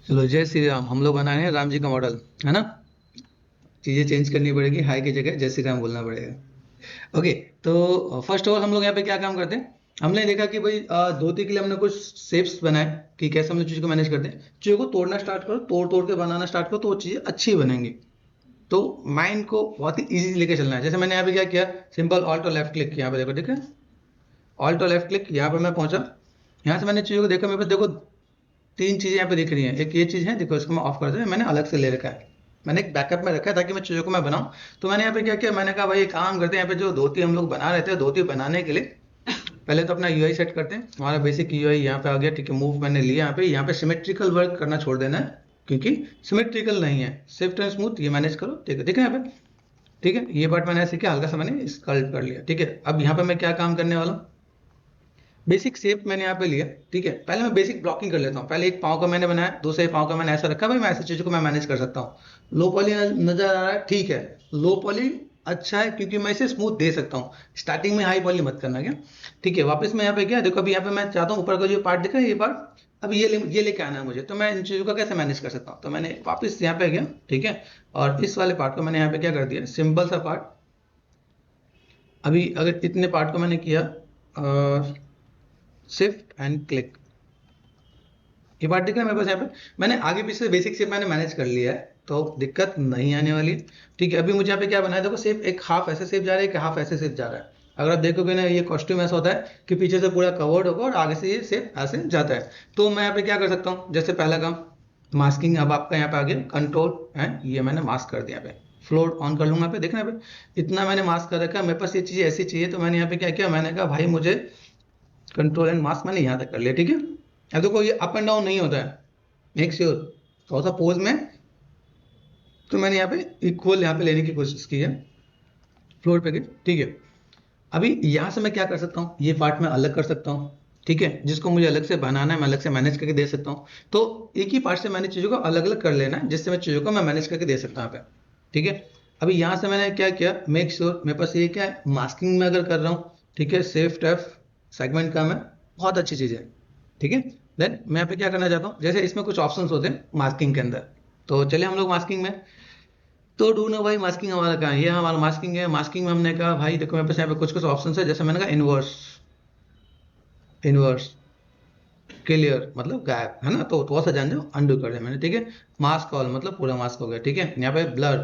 चलो जय श्री राम। हम लोग बनाए हैं राम जी का मॉडल, है ना। चीजें चेंज करनी पड़ेगी, हाई की जगह जय श्री राम बोलना पड़ेगा। ओके। तो फर्स्ट ऑफ ऑल हम लोग यहाँ पे क्या काम करते हैं, हमने देखा कि भाई धोती के लिए हमने कुछ शेप्स बनाए कि कैसे हम लोग चीज़ को मैनेज करते हैं। चीज़ों को तोड़ना स्टार्ट करो, तोड़ तोड़ के बनाना स्टार्ट करो तो वो चीज़ें अच्छी बनेंगी। तो माइंड को बहुत ही इजी लेके चलना है। जैसे मैंने यहाँ पे क्या किया, सिंपल ऑल्ट और लेफ्ट क्लिक किया, यहाँ पे देखो, ठीक है। ऑल्ट और लेफ्ट क्लिक, यहाँ पे मैं पहुंचा। यहाँ से मैंने चीज़ों को देखा, मेरे पास देखो तीन चीज़ें यहाँ पे दिख रही हैं। एक ये चीज़ है, देखो इसको मैं ऑफ कर दूँ, मैंने अलग से ले रखा है, मैंने एक बैकअप में रखा है ताकि मैं चीज़ों को मैं बनाऊं। तो मैंने यहाँ पे क्या किया, मैंने कहा भाई एक काम करते हैं, यहाँ पे जो धोती हम लोग बना रहे थे, धोती बनाने के लिए पहले तो अपना यूआई सेट करते हैं। हमारा बेसिक यूआई यहाँ पे आ गया, ठीक है। मूव मैंने लिया, यहाँ पे सिमेट्रिकल वर्क करना छोड़ देना है क्योंकि सिमेट्रिकल नहीं है। शिफ्ट एंड स्मूथ ये मैनेज करो, ठीक है, ठीक है यहाँ पे। ठीक है, ये पार्ट मैंने ऐसे किया, हल्का सा मैंने स्कल्प कर लिया, ठीक है। अब यहाँ पे मैं क्या काम करने वाला हूँ, बेसिक शेप मैंने यहाँ पे लिया, ठीक है। पहले मैं बेसिक ब्लॉकिंग कर लेता हूँ। पहले एक पाँव का मैंने बनाया, दूसरे पाँव का मैंने ऐसा रखा, भाई मैं ऐसी चीज़ों को मैं मैनेज कर सकता हूँ। लो पॉली नजर आ रहा है, ठीक है। लो पॉली अच्छा है क्योंकि मैं इसे स्मूथ दे सकता हूँ। स्टार्टिंग में हाई पॉली मत करना, क्या, ठीक है। वापस मैं यहाँ पे क्या देखो, अभी यहाँ पे मैं चाहता हूँ ऊपर का जो पार्ट दिख रहा है, ये पार्ट अब ये लेके आना है मुझे। तो मैं इन चीज़ों का कैसे मैनेज कर सकता हूँ, तो मैंने वापस यहाँ पे गया, ठीक है। और इस वाले पार्ट को मैंने यहाँ पे क्या कर दिया, सिंपल सा पार्ट। अभी अगर इतने पार्ट को मैंने किया, शिफ्ट एंड क्लिक, ये पार्ट दिख रहा है मेरे पास। यहाँ पे मैंने आगे पीछे से बेसिक शेप मैंने मैनेज कर लिया है, तो दिक्कत नहीं आने वाली है, ठीक है। अभी मुझे यहाँ पे क्या बनाया, देखो शेप एक हाफ ऐसे शेप जा रहा है, एक हाफ ऐसे शेप जा रहा है। अगर आप देखोगे ना, ये कॉस्ट्यूम ऐसा होता है कि पीछे से पूरा कवर्ड होगा और आगे से ये शेप ऐसे जाता है। तो मैं यहाँ पे क्या कर सकता हूँ, जैसे पहला काम मास्किंग, अब आपका यहाँ पे आ गया कंट्रोल एंड ये मैंने मास्क कर दिया। यहाँ पे फ्लोट ऑन कर लूंगा, यहाँ पे देखना, यहाँ पे इतना मैंने मास्क कर रखा है। मेरे पास ये चीज़ ऐसी चाहिए, तो मैंने यहाँ पे क्या किया, मैंने कहा भाई मुझे कंट्रोल एंड मास्क मैंने यहाँ तक कर लिया, ठीक है। अब देखो ये अप एंड डाउन नहीं होता है, मेक श्योर थोड़ा सा पोज में। तो मैंने यहाँ पे इक्वल यहाँ पे लेने की कोशिश की है, फ्लोर पे, ठीक है। अभी यहाँ से मैं क्या कर सकता हूँ, ये पार्ट मैं अलग कर सकता हूँ, ठीक है। जिसको मुझे अलग से बनाना है मैं अलग से मैनेज करके दे सकता हूँ। तो एक ही पार्ट से मैंने चीज़ों को अलग अलग कर लेना है, जिससे मैं चीज़ों को मैं मैनेज करके दे सकता हूँ यहाँ पे, ठीक है। अभी यहाँ से मैंने क्या किया, मेक श्योर मेरे पास ये क्या है, मास्किंग में अगर कर रहा हूँ, ठीक है। शिफ्ट एफ सेगमेंट का मैं, बहुत अच्छी चीज़ है, ठीक है। देन मैं यहाँ पे क्या करना चाहता हूँ, जैसे इसमें कुछ ऑप्शंस होते हैं मास्किंग के अंदर। तो चलिए हम लोग मास्किंग में, तो ढूंढो भाई मास्किंग हमारा कहाँ है। ये हमारा मास्किंग है। मास्किंग में हमने कहा भाई देखो मेरे पास यहाँ पे कुछ कुछ ऑप्शन है, जैसे मैंने कहा इनवर्स, इनवर्स क्लियर मतलब गायब, है ना। तो थोड़ा सा जान जाओ, अंडू कर दिया मैंने, ठीक है। मास्क ऑल मतलब पूरा मास्क हो गया, ठीक है। यहाँ पे ब्लर,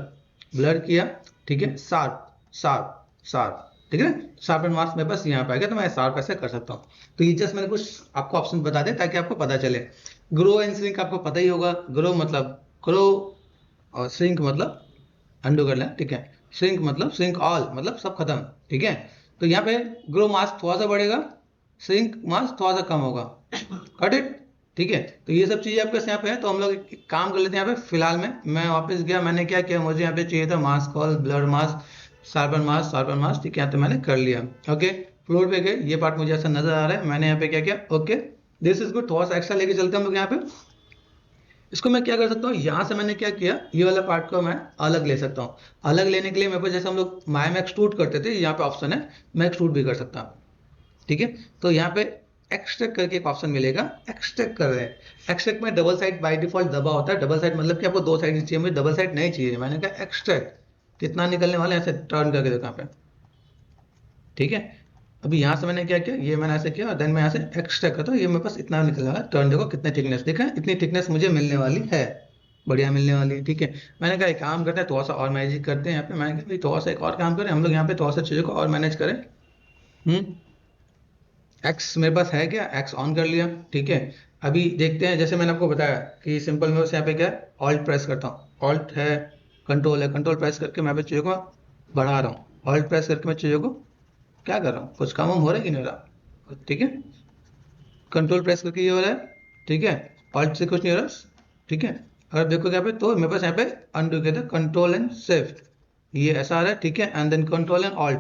ब्लर किया, ठीक है। शार्प, शार्प शार्प, ठीक है। शार्प एंड मास्क मेरे पास यहाँ पे आ गया, तो मैं शार्प ऐसे कर सकता हूँ। तो ये जस्ट मैंने कुछ आपको ऑप्शन बता दें ताकि आपको पता चले। ग्रो एंड श्रिंक आपको पता ही होगा। ग्रो मतलब ग्रो, और श्रिंक मतलब अंडू कर लें, ठीक है। श्रिंक मतलब श्रिंक ऑल मतलब सब खत्म, ठीक है। तो यहाँ पे ग्रो मास थोड़ा सा बढ़ेगा, श्रिंक मास थोड़ा सा कम होगा, गॉट इट, ठीक है। तो ये सब चीजें आपके यहाँ पे है। तो हम लोग एक काम कर लेते हैं यहाँ पे। फिलहाल में मैं वापस गया, मैंने क्या किया, मुझे यहाँ पे चाहिए था mask all, blur mask, sharpen mask, sharpen mask, ठीक है। तो मैंने कर लिया, ओके। फ्लोर पे गए, ये पार्ट मुझे ऐसा नजर आ रहा है, मैंने यहाँ पे क्या किया, ओके दिस इज गुड। थोड़ा सा एक्स्ट्रा लेके चलते हैं हम लोग यहाँ पे। इसको मैं क्या कर सकता हूँ, यहाँ से मैंने क्या किया, ये वाला पार्ट को मैं अलग ले सकता हूँ। अलग लेने के लिए मेरे पास, जैसे हम लोग माया में एक्सट्रूड करते थे, यहाँ पे ऑप्शन है मैं एक्सट्रूड भी कर सकता हूँ, ठीक है। तो यहाँ पे एक्सट्रैक्ट करके एक ऑप्शन मिलेगा, एक्सट्रैक्ट कर रहे हैं। एक्सट्रैक्ट में डबल साइड बाय डिफॉल्ट दबा होता है। डबल साइड मतलब कि आपको दो साइड चाहिए, मुझे डबल साइड नहीं चाहिए। मैंने कहा एक्सट्रैक्ट, कितना निकलने वाला है, ऐसे टर्न करके देखो यहाँ पे, ठीक है। अभी यहाँ से मैंने क्या किया, ये मैंने ऐसे किया और देन मैं यहाँ से एक्सट्रैक्ट करता हूँ, ये मेरे पास इतना निकल रहा है। टर्न देखो कितने थिकनेस, देखा है इतनी थिकनेस मुझे मिलने वाली है, बढ़िया मिलने वाली है, ठीक है। मैंने कहा एक काम करते हैं, थोड़ा सा और मैजिक करते हैं यहाँ पे। मैंने कहा भाई थोड़ा सा एक और काम करें हम लोग यहाँ पे, थोड़ा सा चीज़ों को और मैनेज करें। हम्म, एक्स मेरे पास है क्या, एक्स ऑन कर लिया, ठीक है। अभी देखते हैं, जैसे मैंने आपको बताया कि सिंपल में बस यहाँ पे क्या है, ऑल्ट प्रेस करता हूँ, ऑल्ट है, कंट्रोल है, कंट्रोल प्रेस करके मैं पे चीज़ों को बढ़ा रहा हूँ। ऑल्ट प्रेस करके मैं चीज़ों को क्या कर रहा हूँ, कुछ काम हो रहा है कि नहीं हो रहा, ठीक है। कंट्रोल प्रेस करके ये हो रहा है, ठीक है। ऑल्ट से कुछ नहीं हो रहा, ठीक है। अगर देखो यहाँ पे, तो मेरे पास यहाँ पे अनडू कहते हैं, कंट्रोल एंड शिफ्ट, ये ऐसा आ रहा है, ठीक है। And then control and alt,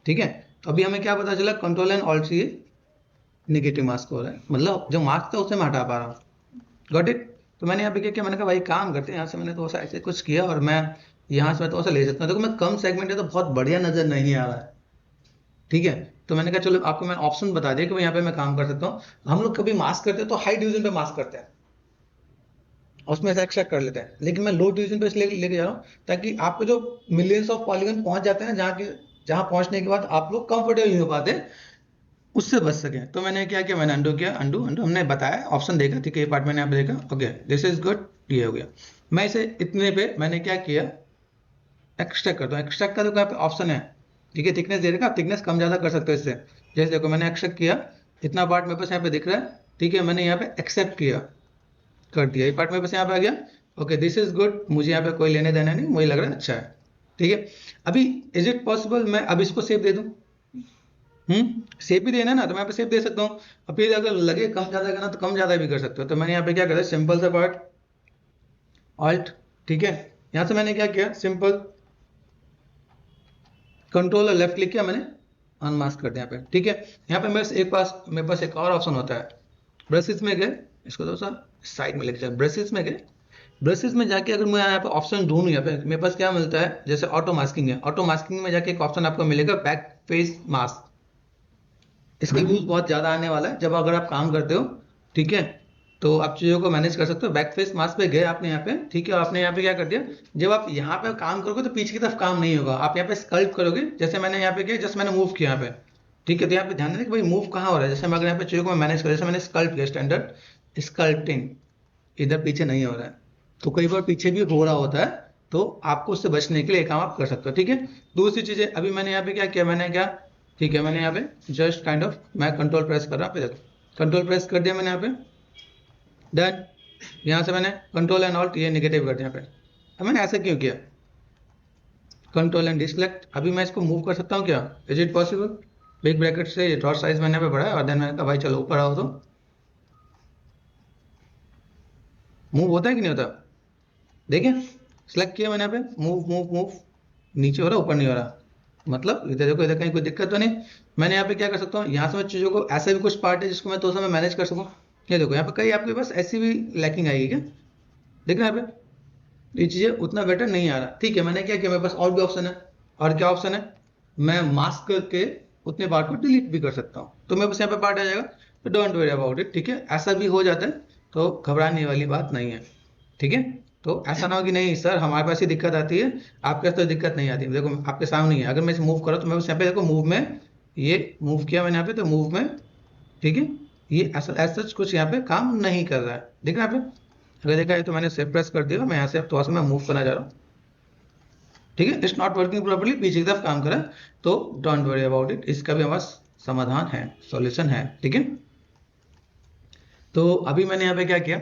ठीक है। तो अभी हमें क्या पता चला, कंट्रोल एंड ऑल्ट से ये निगेटिव मास्क हो रहा है, मतलब जो मास्क था उसे मैं हटा पा रहा हूँ, गॉट इट। तो मैंने यहाँ पे क्या किया, मैंने कहा भाई काम करते हैं, यहाँ से मैंने थोड़ा सा ऐसे कुछ किया और मैं यहाँ से मैं थोड़ा सा ले सकता हूँ। देखो मैं कम सेगमेंट है तो बहुत बढ़िया नजर नहीं आ रहा है, ठीक है। तो मैंने कहा चलो आपको मैं ऑप्शन बता दिया कि यहाँ पे मैं काम कर सकता हूँ। हम लोग कभी मास्क करते हैं तो हाई डिवीजन पे मास्क करते हैं, उसमें से एक्सट्रैक्ट कर लेते हैं। लेकिन मैं लो डिवीजन पे इसलिए लेके जा रहा हूँ ताकि आपके जो मिलियंस ऑफ पॉलीगन पहुंच जाते हैं जहाँ पहुंचने के बाद आप लोग कंफर्टेबल नहीं हो पाते, उससे बच सके। तो मैंने क्या किया, मैंने अंडू किया, अंडू अंडू हमने बताया, ऑप्शन देखा, ठीक है, ये पार्ट मैंने यहाँ पे देखा, ओके दिस इज गुड, ये हो गया। मैं इसे इतने पे मैंने क्या किया, एक्सट्रैक्ट करता हूँ। एक्सट्रैक्ट का तो यहाँ पे ऑप्शन है, ठीक है, थिकनेस दे देगा, आप थिकनेस कम ज़्यादा कर सकते हो इससे। जैसे देखो मैंने एक्सट्रैक्ट किया, इतना पार्ट मेरे पास यहाँ पे दिख रहा है, ठीक है, मैंने यहाँ पे एक्सेप्ट किया, कर दिया, ये पार्ट मेरे पास यहाँ पे आ गया, ओके दिस इज गुड, मुझे यहाँ पे कोई लेने देना नहीं, मुझे लग रहा है अच्छा है, ठीक है। अभी इज इट पॉसिबल मैं अब इसको सेव दे दूँ? सेव भी देना है ना, तो मैं यहाँ पे सेव दे सकता हूँ। और फिर अगर लगे कम ज़्यादा करना तो कम ज़्यादा भी कर सकते हो। तो मैंने यहाँ पे क्या करा, सिंपल सा पार्ट ऑल्ट, ठीक है, यहाँ से मैंने क्या किया, सिंपल कंट्रोल और लेफ्ट क्लिक किया, मैंने अनमास्क कर दिया यहाँ पे, ठीक है। यहाँ पे मेरे पास एक और ऑप्शन होता है, ब्रशेस में गए, इसको थोड़ा सा साइड में लेके चल, ब्रशेस में गए, ब्रशेस में जाके अगर मैं यहाँ पे ऑप्शन ढूंढूं, यहाँ पे मेरे पास क्या मिलता है, जैसे ऑटो मास्किंग है, ऑटो मास्किंग में जाके एक ऑप्शन आपको मिलेगा बैक फेस मास्क। इसका यूज बहुत ज्यादा आने वाला है जब अगर आप काम करते हो, ठीक है, तो आप चीजों को मैनेज कर सकते हो। बैक फेस मास्क पे गए आपने यहाँ पे, ठीक है, आपने यहाँ पे क्या कर दिया, जब आप यहाँ पे काम करोगे तो पीछे की तरफ काम नहीं होगा, आप यहाँ पे स्कल्प करोगे, जैसे मैंने यहाँ पे किया, जस्ट मैंने मूव किया यहाँ पे, ठीक है। तो यहाँ पे ध्यान देना कि भाई मूव कहाँ हो रहा है, जैसे मैं अगर यहाँ पे चीजों को मैनेज कर, जैसे मैंने स्कल्प किया, स्टैंडर्ड स्कल्पटिंग, इधर पीछे नहीं हो रहा है, तो कई बार पीछे भी हो रहा होता है, तो आपको उससे बचने के लिए काम आप कर सकते हो, ठीक है। दूसरी चीजें अभी मैंने यहाँ पे क्या किया, मैंने क्या, ठीक है, मैंने यहाँ पे जस्ट काइंड ऑफ मैं कंट्रोल प्रेस कर रहा हूँ, कंट्रोल प्रेस कर दिया मैंने यहाँ पे, डन। यहाँ से मैंने कंट्रोल एंड ऑल्ट, ये नेगेटिव कर दिया यहाँ पे। अब मैंने ऐसा क्यों किया, कंट्रोल एंड डिसलेक्ट, अभी मैं इसको मूव कर सकता हूँ क्या, is it possible? Big bracket से ये डॉट साइज मैंने यहाँ पे बढ़ाया और देन मैंने कहा भाई चलो ऊपर आओ, तो मूव होता है कि नहीं होता, देखिए सिलेक्ट किया मैंने यहाँ पे, मूव मूव मूव, नीचे हो रहा ऊपर नहीं हो रहा, मतलब इधर देखो, इधर कहीं कोई दिक्कत तो नहीं। मैंने यहाँ पे क्या कर सकता हूँ, यहाँ से मैं चीज़ों को, ऐसे भी कुछ पार्ट है जिसको मैं तो मैं मैनेज कर सकूँ, ये देखो यहाँ पे कहीं आपके पास ऐसी भी लैकिंग आएगी क्या, देख रहे हैं यहाँ पे ये चीज़ें उतना बेटर नहीं आ रहा, ठीक है। मैंने क्या किया, मेरे पास और भी ऑप्शन है, और क्या ऑप्शन है, मैं मास्क करके उतने पार्ट को डिलीट भी कर सकता हूँ, तो मेरे पास यहाँ पे पार्ट आ जाएगा, तो डोंट वरी अबाउट इट, ठीक है, ऐसा भी हो जाता है, तो घबराने वाली बात नहीं है, ठीक है। तो ऐसा ना हो कि नहीं सर हमारे पास ही दिक्कत आती है, आपके पास तो दिक्कत नहीं आती, देखो आपके सामने ही है, अगर मैं इसे मूव करूँ तो मैं बस यहाँ पे देखो मूव में, ये मूव किया मैंने यहाँ पे, तो मूव में, ठीक है, ये ऐसा ऐसा कुछ यहाँ पे काम नहीं कर रहा है, देख रहे हैं यहाँ पे, अगर देखा है तो मैंने सेव प्रेस कर दिया, मैं यहाँ से थोड़ा सा मैं मूव करना चाह रहा हूँ, ठीक है, इट्स नॉट वर्किंग प्रॉपर्ली, पीछे की तरफ काम कर रहा है, तो डोंट वरी अबाउट इट, इसका भी हमारा समाधान है, सॉल्यूशन है, ठीक है। तो अभी मैंने यहाँ पे क्या किया,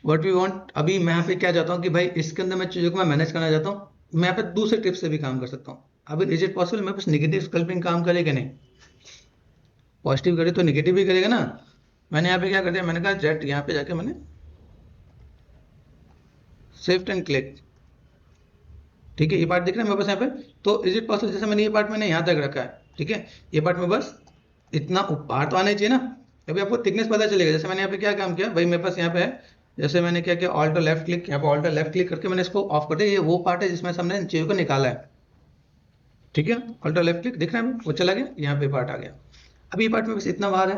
व्हाट वी वांट, अभी मैं यहाँ पे क्या चाहता हूँ कि भाई इसके अंदर मैं चीज़ों को मैं मैनेज करना चाहता हूँ, मैं यहाँ पे दूसरे टिप्स से भी काम कर सकता हूँ। अभी इज इट पॉसिबल मेरे पास नेगेटिव स्कल्पिंग काम करेगा नहीं, पॉजिटिव करे तो नेगेटिव भी करेगा ना। मैंने यहाँ पे क्या कर दिया, मैंने कहा जेट, यहाँ पे जाके मैंने शिफ्ट एंड क्लिक, ठीक है, ये पार्ट दिख रहा है मेरे पास यहाँ पे, तो इज इट पॉसिबल, जैसे मैंने ये पार्ट मैंने यहाँ तक रखा है, ठीक है, ये पार्ट में बस इतना बाहर तो आना चाहिए ना। अभी आपको थिकनेस पता चलेगा, जैसे मैंने यहाँ पे क्या काम किया, भाई मेरे पास यहाँ पे है, जैसे मैंने क्या किया, ऑल्टर लेफ्ट क्लिक, यहाँ पे ऑल्टर लेफ्ट क्लिक करके मैंने इसको ऑफ कर दिया, ये वो पार्ट है जिसमें से हमने चीज़ों को निकाला है, ठीक है, ऑल्टर लेफ्ट क्लिक दिख रहा है, वो चला गया, यहाँ पे पार्ट आ गया। अब ये पार्ट में बस इतना बाहर है,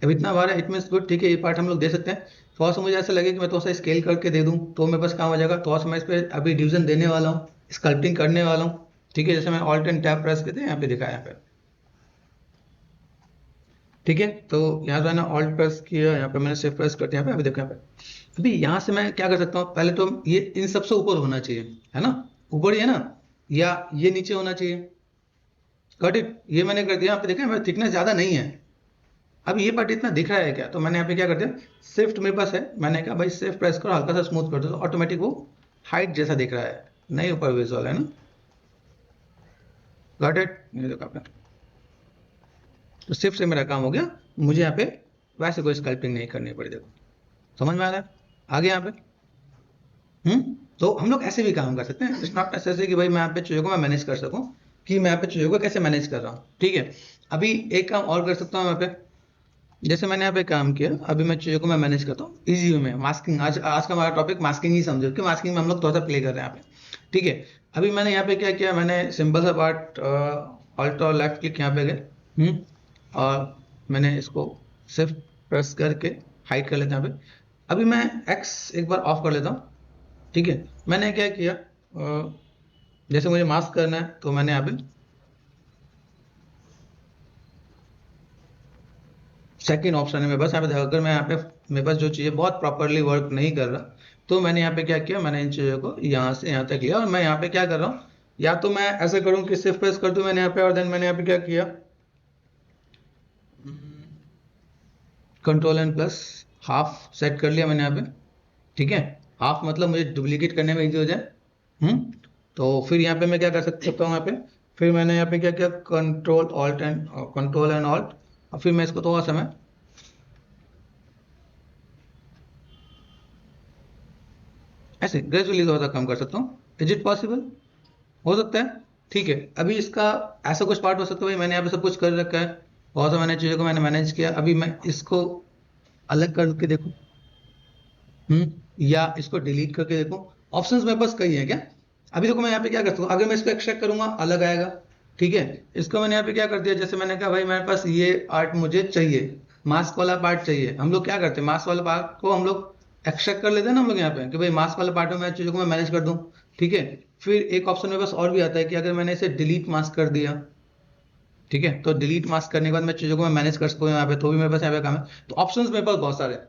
अब इतना बाहर है, इट मीन्स गुड, ठीक है, ये पार्ट हम लोग दे सकते हैं। थोड़ा सा मुझे ऐसा लगे कि मैं थोड़ा सा स्केल करके दे दूँ तो मेरे पास काम हो जाएगा, थोड़ा सा मैं इस पर अभी डिवीजन देने वाला हूँ, स्कल्पटिंग करने वाला हूँ, ठीक है, जैसे मैं ऑल्ट एंड टैब प्रेस करते हैं, यहाँ पे दिखाया यहाँ पे, ठीक है। तो यहाँ से मैंने ऑल्ट प्रेस किया, यहाँ पे मैंने शिफ्ट प्रेस कर दिया, यहाँ पे अभी देखो यहाँ पे, अभी यहाँ से मैं क्या कर सकता हूँ, पहले तो ये इन सबसे ऊपर होना चाहिए, है ना, ऊपर ही है ना, या ये नीचे होना चाहिए, गॉट इट, ये मैंने कर दिया, यहाँ पे देखा मेरा थिकनेस ज़्यादा नहीं है, अब ये पार्ट इतना दिख रहा है क्या, तो मैंने यहाँ पे क्या कर दिया, शिफ्ट मेरे पास है, मैंने कहा भाई शिफ्ट प्रेस करो, हल्का सा स्मूथ कर दो, तो ऑटोमेटिक वो हाइट जैसा दिख रहा है, नहीं ऊपर विजुअल है ना, गॉट इट, ये देखो आपने, तो शिफ्ट से मेरा काम हो गया, मुझे यहाँ पे वैसे कोई स्कल्पिंग नहीं करनी पड़ी, देखो समझ में आ रहा है, आगे यहाँ पे, तो हम लोग ऐसे भी काम कर सकते हैं, इट्स नॉट नेसेसरी कि भाई मैं यहाँ पे चीज़ों को मैं मैनेज कर सकूँ, कि मैं यहाँ पे चीज़ों को कैसे मैनेज कर रहा हूँ, ठीक है। अभी एक काम और कर सकता हूँ यहाँ पे, जैसे मैंने यहाँ पे काम किया, अभी मैं चीज़ों को मैं मैनेज करता हूँ इजी वे में, मास्किंग, आज आज का हमारा टॉपिक मास्किंग ही समझो, कि मास्किंग में हम लोग थोड़ा सा प्ले कर रहे हैं यहाँ पे, ठीक है। अभी मैंने यहाँ पे क्या किया, मैंने सिंपल सा पार्ट ऑल्ट और लेफ्ट क्लिक यहाँ पे गए, और मैंने इसको सिर्फ प्रेस करके हाइड कर लेते हैं यहाँ पे, अभी मैं एक्स एक बार ऑफ कर लेता हूँ, ठीक है। मैंने क्या किया, जैसे मुझे मास्क करना है तो मैंने यहाँ पे सेकंड ऑप्शन है मेरे पास, यहाँ पे अगर मैं यहाँ पे मेरे पास जो चीज़ें बहुत प्रॉपरली वर्क नहीं कर रहा, तो मैंने यहाँ पे क्या किया, मैंने इन चीज़ों को यहाँ से यहाँ तक लिया और मैं यहाँ पे क्या कर रहा हूँ, या तो मैं ऐसे करूँ कि शिफ्ट प्रेस कर दूँ मैंने यहाँ पे, और देन मैंने यहाँ पे क्या किया, control and plus half set कर लिया मैंने यहाँ पे, ठीक है। हाफ मतलब मुझे डुप्लीकेट करने में इजी हो जाए। तो फिर यहाँ पे मैं क्या कर सकता हूँ, यहाँ पे फिर मैंने यहाँ पे क्या किया, कंट्रोल एंड ऑल्ट, और फिर मैं इसको थोड़ा सा मैं ऐसे ग्रेजुअली थोड़ा सा कम कर सकता हूँ। Is it possible? हो सकता है, ठीक है। अभी इसका ऐसा कुछ पार्ट हो सकता है, भाई मैंने यहाँ पे सब कुछ कर रखा है, बहुत सा मैंने चीज़ों को मैंने मैनेज किया, अभी मैं इसको अलग करके देखूँ, या इसको डिलीट करके देखो, ऑप्शंस मेरे पास कई हैं क्या। अभी देखो मैं यहाँ पे क्या करता हूँ, अगर मैं इसको एक्सट्रैक्ट करूंगा अलग आएगा, ठीक है। इसको मैंने यहाँ पे क्या कर दिया, जैसे मैंने कहा भाई मेरे पास ये आर्ट मुझे चाहिए, मास्क वाला पार्ट चाहिए, हम लोग क्या करते हैं, मास्क वाला पार्ट को हम लोग एक्सट्रैक्ट कर लेते हैं ना हम लोग यहाँ पे, कि भाई मास्क वाले पार्ट में मैं चीज़ों को मैं मैनेज कर दूँ, ठीक है। फिर एक ऑप्शन मेरे पास और भी आता है कि अगर मैंने इसे डिलीट मास्क कर दिया, ठीक है, तो डिलीट मास्क करने के बाद मैं चीज़ों को मैं मैनेज कर सकूँ यहाँ पे, तो भी मेरे पास यहाँ पे काम है। तो ऑप्शंस मेरे पास बहुत सारे हैं,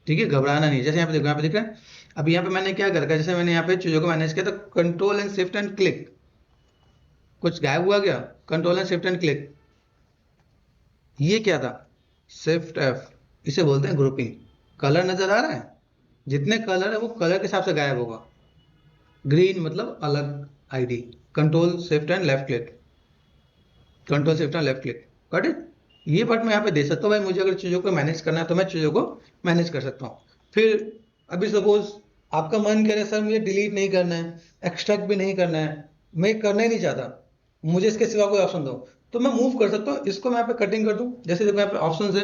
ठीक है, घबराना नहीं। जैसे यहाँ पे देखो, यहाँ पे दिख रहा है, अब यहाँ पे मैंने क्या कर रखा है, जैसे मैंने यहाँ पे चीज़ों को मैनेज किया, तो control and shift and click, कुछ गायब हुआ क्या, control and shift and click, ये क्या था, शिफ्ट एफ, इसे बोलते हैं ग्रुपिंग। कलर नजर आ रहा है, जितने कलर है वो कलर के हिसाब से गायब होगा। ग्रीन मतलब अलग ID, control shift and left click, control shift and left click, got it. ये पार्ट मैं यहाँ पे दे सकता हूँ, भाई मुझे अगर चीज़ों को मैनेज करना है तो मैं चीज़ों को मैनेज कर सकता हूँ। फिर अभी सपोज आपका मन करे सर मुझे डिलीट नहीं करना है, एक्सट्रैक्ट भी नहीं करना है, मैं करना ही नहीं चाहता, मुझे इसके सिवा कोई ऑप्शन दो, तो मैं मूव कर सकता हूँ, इसको मैं यहाँ पे कटिंग कर दूँ। जैसे देखो यहाँ पे ऑप्शन है,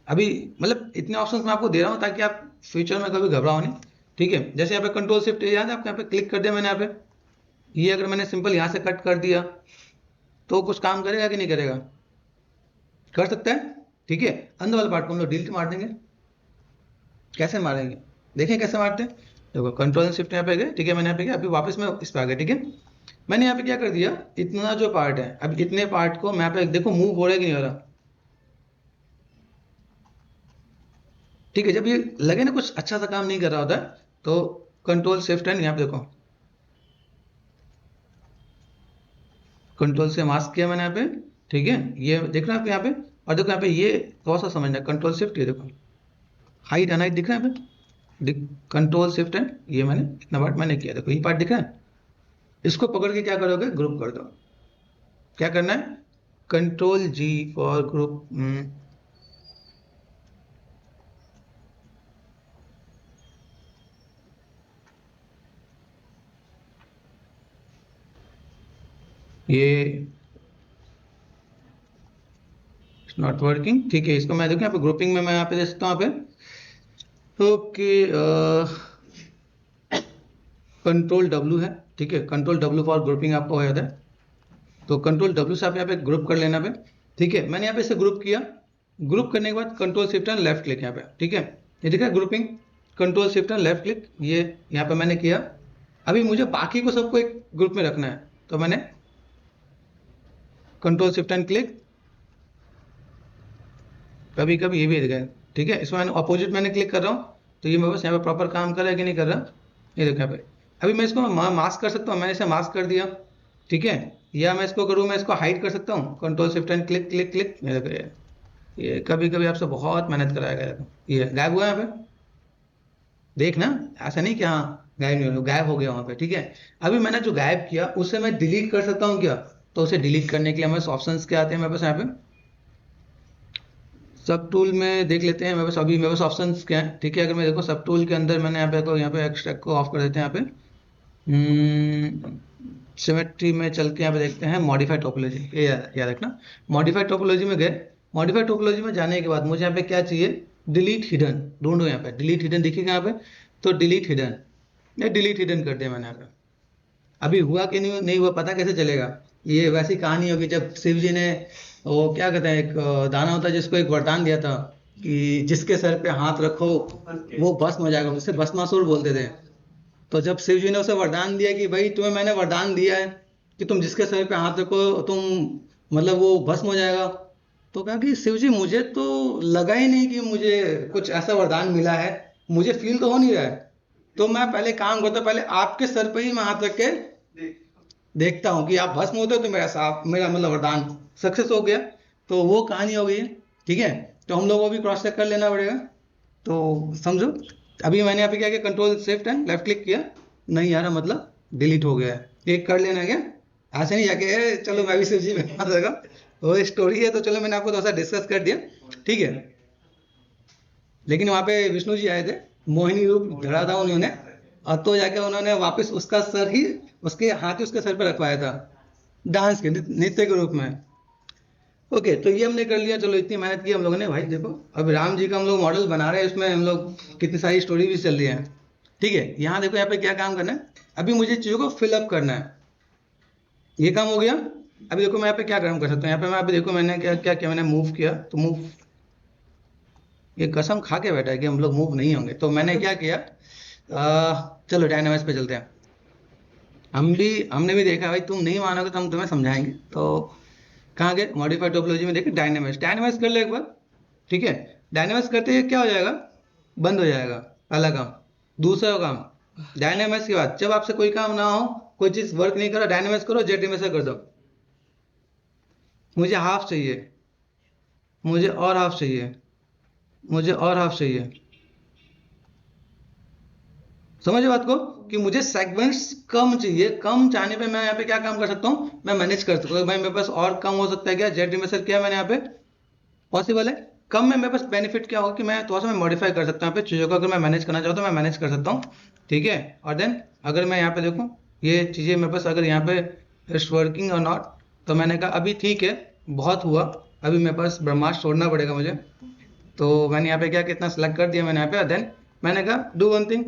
अभी मतलब इतने ऑप्शंस मैं आपको दे रहा हूँ ताकि आप फ्यूचर में कभी घबराओ नहीं, ठीक है। जैसे यहाँ पे कंट्रोल शिफ्ट याद है आपको, यहाँ पे क्लिक कर दिया मैंने यहाँ पे, ये अगर मैंने सिंपल यहाँ से कट कर दिया तो कुछ काम करेगा कि नहीं करेगा, कर सकता है, ठीक है। अंदर वाले पार्ट को हम लोग डिलीट मार देंगे। कैसे मारेंगे, देखें कैसे मारते हैं, देखो कंट्रोल शिफ्ट यहाँ पे गए, ठीक है, मैंने यहाँ पे किया, अभी वापस मैं इस पे आ गया, ठीक है। मैंने यहाँ पे क्या कर दिया, इतना जो पार्ट है, अब इतने पार्ट को मैं यहाँ पे देखो मूव हो रहा है कि नहीं हो रहा, ठीक है। जब ये लगे ना कुछ अच्छा सा काम नहीं कर रहा होता है, तो कंट्रोल शिफ्ट एंड यहाँ पे देखो, कंट्रोल से मास्क किया मैंने यहाँ पे, ठीक है, ये देख रहे हैं आप यहाँ पे, और देखो यहाँ पे ये थोड़ा सा समझना, कंट्रोल शिफ्ट, ये देखो हाइट अनहाइट दिख रहा है यहाँ पे, कंट्रोल शिफ्ट एंड ये मैंने इतना पार्ट मैंने किया, देखो ये पार्ट दिख रहा है, इसको पकड़ के क्या करोगे, ग्रुप कर दो। क्या करना है, कंट्रोल जी फॉर ग्रुप, ये नॉट वर्किंग, ठीक है। इसको मैं देखो यहाँ पे ग्रुपिंग में मैं यहाँ पे दे सकता हूँ यहाँ पे, ओके, कंट्रोल डब्ल्यू है, ठीक है, कंट्रोल डब्ल्यू फॉर ग्रुपिंग आपको याद है, तो कंट्रोल डब्ल्यू से आप यहाँ पे ग्रुप कर लेना पे, ठीक है। मैंने यहाँ पे इसे ग्रुप किया, ग्रुप करने के बाद control shift and left click यहाँ पे, ठीक है, ये देखा grouping, control shift and left click, ये यहाँ पे मैंने किया। अभी मुझे बाकी को सबको एक ग्रुप में रखना है, तो मैंने कंट्रोल शिफ्ट एंड क्लिक, कभी कभी ये भी दिखाए, ठीक है। इसमें मैंने अपोजिट मैंने क्लिक कर रहा हूँ, तो ये मेरे पास यहाँ पे प्रॉपर काम कर रहा है कि नहीं कर रहा, ये देखो यहाँ पे। अभी मैं इसको मास्क कर सकता हूँ, मैंने इसे मास्क कर दिया, ठीक है, या मैं इसको करूँ, मैं इसको हाइड कर सकता हूँ, control shift and click click click, ये देखो ये कभी कभी आपसे बहुत मेहनत कराएगा, ये गायब हुआ है यहाँ पे, देखना, ऐसा नहीं कि हाँ गायब नहीं हो, गायब हो गया वहाँ पे, ठीक है। अभी मैंने जो गायब किया उसे मैं डिलीट कर सकता हूँ क्या, तो उसे डिलीट करने के लिए हमारे ऑप्शंस क्या आते हैं मेरे पास यहाँ पे, सब टूल में देख लेते हैं मेरे पास, अभी मेरे पास ऑप्शंस क्या है, ठीक है। अगर मैं देखो सब टूल के अंदर मैंने यहाँ पे एक्सट्रैक्ट को ऑफ कर देते हैं, यहाँ पे सिमेट्री में चल के यहाँ पे देखते हैं मॉडिफाइड टोपोलॉजी, ये याद रखना, मॉडिफाइड टोपोलॉजी में गए, मॉडिफाइड टोपोलॉजी में जाने के बाद मुझे यहाँ पे क्या चाहिए, डिलीट हिडन ढूंढो, यहाँ पे डिलीट हिडन दिखेगा यहाँ पे, तो डिलीट हिडन, ये डिलीट हिडन कर दिया मैंने यहाँ पे। अभी हुआ कि नहीं हुआ पता कैसे चलेगा, ये वैसी कहानी होगी जब शिव जी ने वो क्या कहते हैं, एक दाना होता है जिसको एक वरदान दिया था, कि जिसके सर पे हाथ रखो वो भस्म हो जाएगा, उसे भस्मासुर बोलते थे। तो जब शिव जी ने उसे वरदान दिया कि भाई तुम्हें मैंने वरदान दिया है कि तुम जिसके सर पे हाथ रखो तुम मतलब वो भस्म हो जाएगा, तो कहा कि शिव जी मुझे तो लगा ही नहीं कि मुझे कुछ ऐसा वरदान मिला है, मुझे फील तो हो नहीं रहा है, तो मैं पहले काम करता हूँ, पहले आपके सर पे ही मैं हाथ रख के देखता हूँ कि आप भस्म होते हो तो मेरा साफ मेरा मतलब वरदान सक्सेस हो गया। तो वो कहानी हो गई है, ठीक है। तो हम लोगों को भी क्रॉस चेक कर लेना पड़ेगा। तो समझो अभी मैंने यहाँ पे क्या किया, control shift and left click किया, नहीं आ रहा मतलब डिलीट हो गया है। एक कर लेना क्या, ऐसे नहीं जाके चलो मैं भी शिव जी में हाथ रखा, वो स्टोरी है तो चलो मैंने आपको थोड़ा सा डिस्कस कर दिया, ठीक है। लेकिन वहाँ पे विष्णु जी आए थे, मोहिनी रूप धरा था उन्होंने, और तो जाके उन्होंने वापस उसका सर ही उसके हाथ ही उसके सर पर रखवाया था डांस के नृत्य के रूप में। ओके, तो ये हमने कर लिया, चलो इतनी मेहनत की हम लोगों ने भाई। देखो अब राम जी का हम लोग मॉडल बना रहे हैं, उसमें हम लोग कितनी सारी स्टोरी भी चल रही है, ठीक है। यहाँ देखो यहाँ पे क्या काम करना है, अभी मुझे चीज़ों को फिलअप करना है, ये काम हो गया। अभी देखो मैं यहाँ पे क्या काम कर सकता हूँ, यहाँ पे मैं अभी देखो मैंने क्या क्या किया, मैंने मूव किया तो मूव, ये कसम खा के बैठा है कि हम लोग मूव नहीं होंगे। तो मैंने क्या किया, चलो डायनामिक्स पे चलते हैं। हमने भी देखा भाई, तुम नहीं मानोगे तो हम तुम्हें समझाएंगे। तो कहाँ गए, मॉडिफाइड टोपोलॉजी में देखे डायनामिक्स, डायनामिक्स कर लो एक बार, ठीक है। डायनामिक्स करते ही क्या हो जाएगा, बंद हो जाएगा पहला काम। दूसरा काम, डायनामिक्स के बाद जब आपसे कोई काम ना हो, कोई चीज़ वर्क नहीं करो, डायनामिक्स करो, जेट इमेज कर दो। मुझे हाफ चाहिए, मुझे और हाफ चाहिए, मुझे और हाफ चाहिए, समझे बात को, कि मुझे सेगमेंट्स कम चाहिए। कम चाहने पे मैं यहाँ पे क्या काम कर सकता हूँ, मैं मैनेज कर सकता हूँ भाई, मेरे पास और कम हो सकता है क्या, जेट इमेजर क्या मैंने यहाँ पे पॉसिबल है। कम में मेरे पास बेनिफिट क्या होगा कि मैं थोड़ा सा मैं मॉडिफाई कर सकता हूँ यहाँ पे चीज़ों को, अगर मैं मैनेज करना चाहूँ तो मैं मैनेज कर सकता हूँ, ठीक है। और देन अगर मैं यहाँ पे देखूँ ये चीज़ें मेरे पास अगर यहाँ पे इट्स वर्किंग और नॉट, तो मैंने कहा अभी ठीक है बहुत हुआ, अभी मेरे पास ब्रह्मास्त्र छोड़ना पड़ेगा मुझे। तो मैंने यहाँ पे क्या कितना सेलेक्ट कर दिया मैंने यहाँ पे, देन मैंने कहा डू वन थिंग,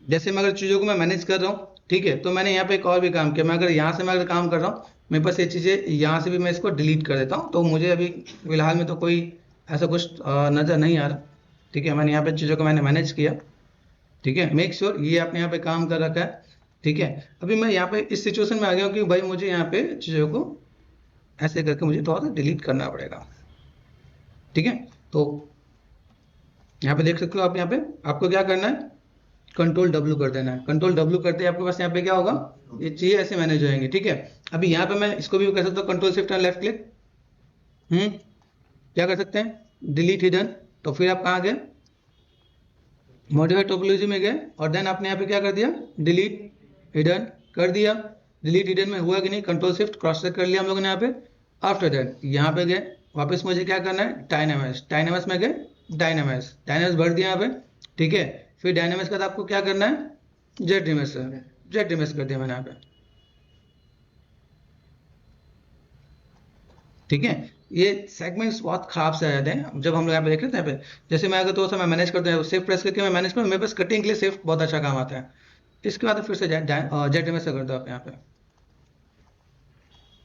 जैसे मैं अगर चीज़ों को मैं मैनेज कर रहा हूँ, ठीक है, तो मैंने यहाँ पे एक और भी काम किया। मैं अगर यहाँ से मैं अगर काम कर रहा हूँ, मेरे पास ये चीज़ें यहाँ से भी मैं इसको डिलीट कर देता हूँ, तो मुझे अभी फिलहाल में तो कोई ऐसा कुछ नज़र नहीं आ रहा, ठीक है। मैंने यहाँ पे चीज़ों को मैंने मैनेज किया, ठीक है। मेक श्योर ये आपने यहाँ पे काम कर रखा है, ठीक है। अभी मैं यहाँ पे इस सिचुएशन में आ गया हूँ कि भाई मुझे यहाँ पे चीज़ों को ऐसे करके मुझे थोड़ा सा डिलीट करना पड़ेगा, ठीक है। तो यहाँ पे देख सकते हो आप, यहाँ पे आपको क्या करना है, कंट्रोल डब्ल्यू कर देना है। कंट्रोल डब्ल्यू करते हैं आपके पास यहाँ पे क्या होगा, ये चीज़ें ऐसे मैनेज हो जाएंगी, ठीक है। अभी यहाँ पे मैं इसको भी कर सकता हूँ, control shift and left click, क्या कर सकते हैं, डिलीट हिडन। तो फिर आप कहाँ गए, मॉडिफाइड टोपोलॉजी में गए, और देन आपने यहाँ पे क्या कर दिया, डिलीट हिडन कर दिया। डिलीट हिडन में हुआ कि नहीं, कंट्रोल शिफ्ट क्रॉस चेक कर लिया हम लोगों ने यहाँ पे। आफ्टर दैट यहाँ पे गए, वापस मुझे क्या करना है, डायनामिक्स, डायनामिक्स में गए, डायनामिक्स डायनामिक्स भर दिया यहाँ पे, ठीक है। फिर डायनामिक्स का आपको क्या करना है, जेट इमेज से, जेट इमेज कर दिया मैंने यहाँ पे, ठीक है। ये सेगमेंट्स बहुत खराब से आ जाते हैं जब हम लोग यहाँ पे देख रहे थे। यहाँ पे जैसे मैं अगर तो मैं मैनेज करता हूँ, सेफ प्रेस करके मैं मैनेज करूँ, मेरे पास कटिंग के लिए सेफ बहुत अच्छा काम आता है। इसके बाद फिर से जेट इमेज से करता हूँ यहाँ पे,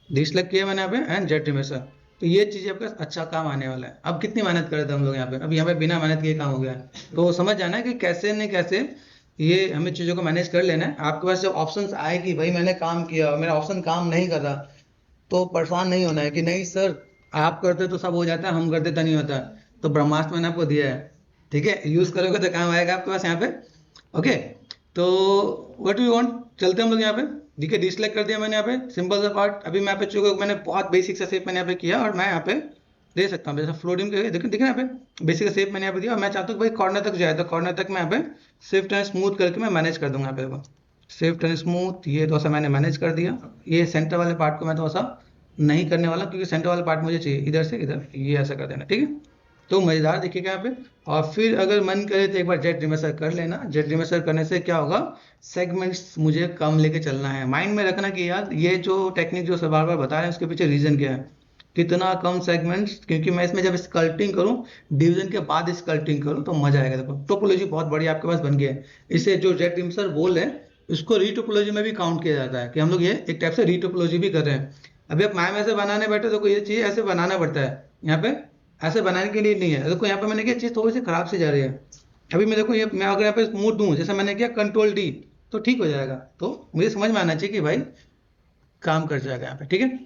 डिसलेक्ट किया मैंने यहाँ पे एंड जेट इमेज से। तो ये चीज़ें आपका अच्छा काम आने वाला है। अब कितनी मेहनत कर रहे थे हम लोग यहाँ पे, अब यहाँ पे बिना मेहनत के काम हो गया है। तो समझ जाना है कि कैसे न कैसे ये हमें चीज़ों को मैनेज कर लेना है। आपके पास जब ऑप्शंस आए कि भाई मैंने काम किया और मेरा ऑप्शन काम नहीं कर रहा, तो परेशान नहीं होना है कि नहीं सर आप करते तो सब हो जाता है, हम करते तो नहीं होता। तो ब्रह्मास्त्र मैंने आपको दिया है, ठीक है, यूज़ करोगे तो काम आएगा आपके पास यहाँ पे। ओके, तो व्हाट यू वांट, चलते हम लोग यहाँ पे, ठीक है। डिसलाइक कर दिया मैंने यहाँ पे, सिंपल सा पार्ट। अभी मैं यहाँ पे चूंकि मैंने बहुत बेसिक सा शेप मैंने यहाँ पे किया, और मैं यहाँ पे दे सकता हूँ जैसे फ्लोटिंग के, देखिए यहाँ पे बेसिक सेप मैंने यहाँ पे दिया, और मैं चाहता हूँ भाई कॉर्नर तक जाए, तो कॉर्नर तक मैं यहाँ पे शिफ्ट एंड स्मूथ करके मैं मैनेज कर दूंगा यहाँ पे, शिफ्ट एंड स्मूथ, ये थोड़ा सा मैंने मैनेज कर दिया। ये सेंटर वाले पार्ट को मैं थोड़ा सा नहीं करने वाला, क्योंकि सेंटर वाला पार्ट मुझे चाहिए इधर से इधर, ये ऐसा कर देना, ठीक है। तो मज़ेदार दिखेगा यहाँ पे। और फिर अगर मन करे तो एक बार जेट रिमेसर कर लेना। जेट रिमेसर करने से क्या होगा, सेगमेंट्स मुझे कम लेके चलना है। माइंड में रखना कि यार ये जो टेक्निक जो बार बार बता रहे हैं उसके पीछे रीज़न क्या है, कितना कम सेगमेंट्स, क्योंकि मैं इसमें जब स्कल्पटिंग करूँ, डिवीजन के बाद स्कल्पटिंग करूँ तो मजा आएगा। देखो टोपोलॉजी बहुत बढ़िया आपके पास बन गया है। इसे जो जेट रिमेसर बोल रहे हैं उसको रीटोपोलॉजी में भी काउंट किया जाता है, कि हम लोग ये एक टाइप से रीटोपोलॉजी भी कर रहे हैं। अभी आप माया में ऐसे बनाने बैठे तो कोई ये चीज़ ऐसे बनाना पड़ता है यहाँ पे, ऐसे बनाने के लिए नहीं है। देखो यहाँ पे मैंने क्या चीज़ थोड़ी सी खराब सी जा रही है। अभी मैं देखो ये मैं अगर यहाँ पे स्मूथ दूँ, जैसे मैंने किया कंट्रोल डी, तो ठीक हो जाएगा। तो मुझे समझ में आना चाहिए कि भाई काम कर जाएगा यहाँ पे, ठीक है।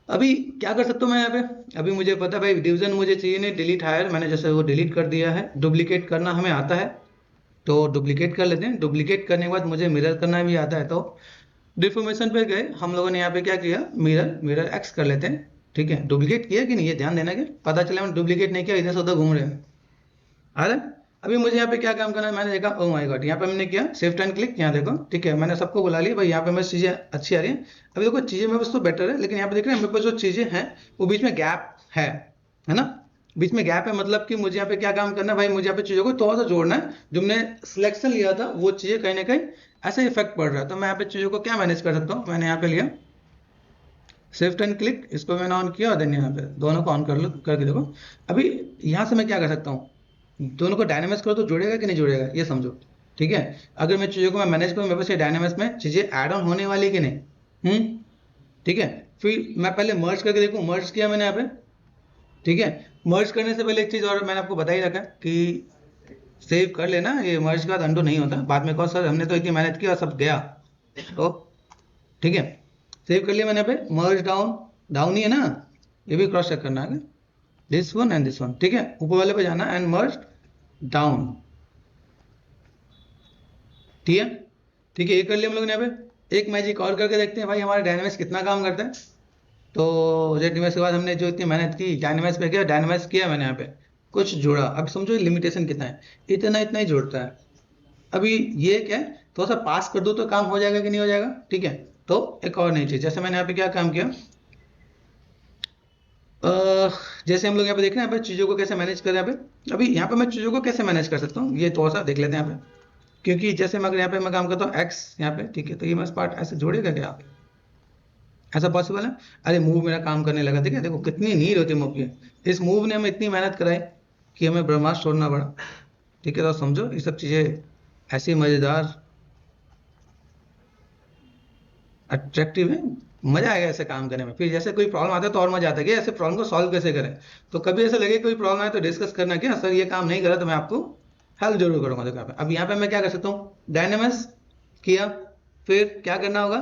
अभी क्या कर सकता हूँ मैं यहाँ पे, अभी मुझे पता है भाई डिवीजन मुझे चाहिए नहीं, डिलीट हायर मैंने जैसे वो डिलीट कर दिया है। डुप्लीकेट करना हमें आता है, तो डुप्लीकेट कर लेते हैं। डुप्लीकेट करने के बाद मुझे मिरर करना भी आता है, तो डिफॉर्मेशन पे गए हम लोगों ने यहाँ पे क्या किया, मिरर मिरर एक्स कर लेते हैं, ठीक है। डुप्लीकेट किया कि नहीं ये ध्यान देना, कि पता चला मैंने डुप्लीकेट नहीं किया, इधर से उधर घूम रहे हैं। आ रहा है। अभी मुझे यहाँ पे क्या काम करना है, मैंने देखा ओ माय गॉड, यहाँ पे मैंने किया शिफ्ट एंड क्लिक, यहाँ देखो ठीक है, मैंने सबको बुला लिया भाई, यहाँ पे मेरी चीज़ें अच्छी आ रही हैं। अभी देखो चीज़ें मेरे पास तो बेटर है, लेकिन यहाँ पे देख रहे हैं मेरे पास जो चीज़ें हैं वो बीच में गैप है ना। बीच में गैप है मतलब कि मुझे यहाँ पे क्या काम करना है भाई, मुझे यहाँ पे चीज़ों को थोड़ा सा जोड़ना है। जो मैंने सिलेक्शन लिया था वो चीज़ें कहीं ना कहीं ऐसे इफेक्ट पड़ रहा है, तो मैं यहाँ पे चीज़ों को क्या मैनेज कर सकता हूँ, मैंने यहाँ पे लिया शिफ्ट एंड क्लिक, इसको मैंने ऑन किया और देन यहाँ पे दोनों को ऑन कर लो करके देखो। अभी यहाँ से मैं क्या कर सकता हूँ, दोनों को डायनामिक्स करो तो जुड़ेगा कि नहीं जुड़ेगा ये समझो, ठीक है। अगर मैं चीज़ों को मैं मैनेज करूँ, मेरे पास ये डायनामिक्स में चीज़ें ऐड ऑन होने वाली कि नहीं, ठीक है। फिर मैं पहले मर्ज करके देखूँ, मर्ज किया मैंने यहाँ पे, ठीक है। मर्ज करने से पहले एक चीज़ और मैंने आपको बता ही रखा कि सेव कर लेना, ये मर्ज के बाद अंडो नहीं होता बाद में, कौन सर हमने तो इतनी मेहनत की और सब गया, तो ठीक है। सेव कर लिया मैंने यहाँ पे, मर्ज डाउन, डाउन ही है ना, ये भी क्रॉस चेक करना है, this one and this one, ठीक है। ऊपर वाले पे जाना एंड मर्ज डाउन, ठीक है। ठीक है, ये कर लिया हम लोग ने यहाँ पे। एक मैजिक और करके देखते हैं भाई हमारे डायनामिक्स कितना काम करता है। तो जेडीएमएस के बाद हमने जो इतनी मेहनत की डायनामिक्स पे किया, डायनामिक्स किया मैंने यहाँ पे, कुछ जुड़ा। अब समझो लिमिटेशन कितना है, इतना इतना ही जुड़ता है। अभी ये क्या है, थोड़ा सा पास कर दो तो काम हो जाएगा कि नहीं हो जाएगा, ठीक है। तो एक और नई चीज़, जैसे मैंने यहाँ पे क्या काम किया, जैसे हम लोग यहाँ पे देख रहे हैं यहाँ पे चीज़ों को कैसे मैनेज करें। यहाँ पे अभी यहाँ पे मैं चीज़ों को कैसे मैनेज कर सकता हूँ ये थोड़ा सा देख लेते हैं यहाँ पे। क्योंकि जैसे मैं अगर यहाँ पे मैं काम करता हूँ एक्स यहाँ पे, ठीक है, तो ये मैं पार्ट ऐसे जोड़ेगा क्या, ऐसा पॉसिबल है। अरे मूव मेरा काम करने लगा, ठीक है। देखो कितनी नीड होती है मूव की, इस मूव ने हमें इतनी मेहनत कराई कि हमें ब्रह्मास्त्र छोड़ना पड़ा, ठीक है। तो समझो ये सब चीज़ें ऐसी मज़ेदार अट्रैक्टिव है, मजा आएगा ऐसे काम करने में। फिर जैसे कोई प्रॉब्लम आता है तो और मजा आता है कि ऐसे प्रॉब्लम को सॉल्व कैसे करें। तो कभी ऐसा लगे कोई प्रॉब्लम आए तो डिस्कस करना, क्या सर ये काम नहीं करा तो मैं आपको हेल्प जरूर करूंगा। देखो अब यहाँ पे मैं क्या कर सकता हूँ, डायनेमिक्स किया, फिर क्या करना होगा,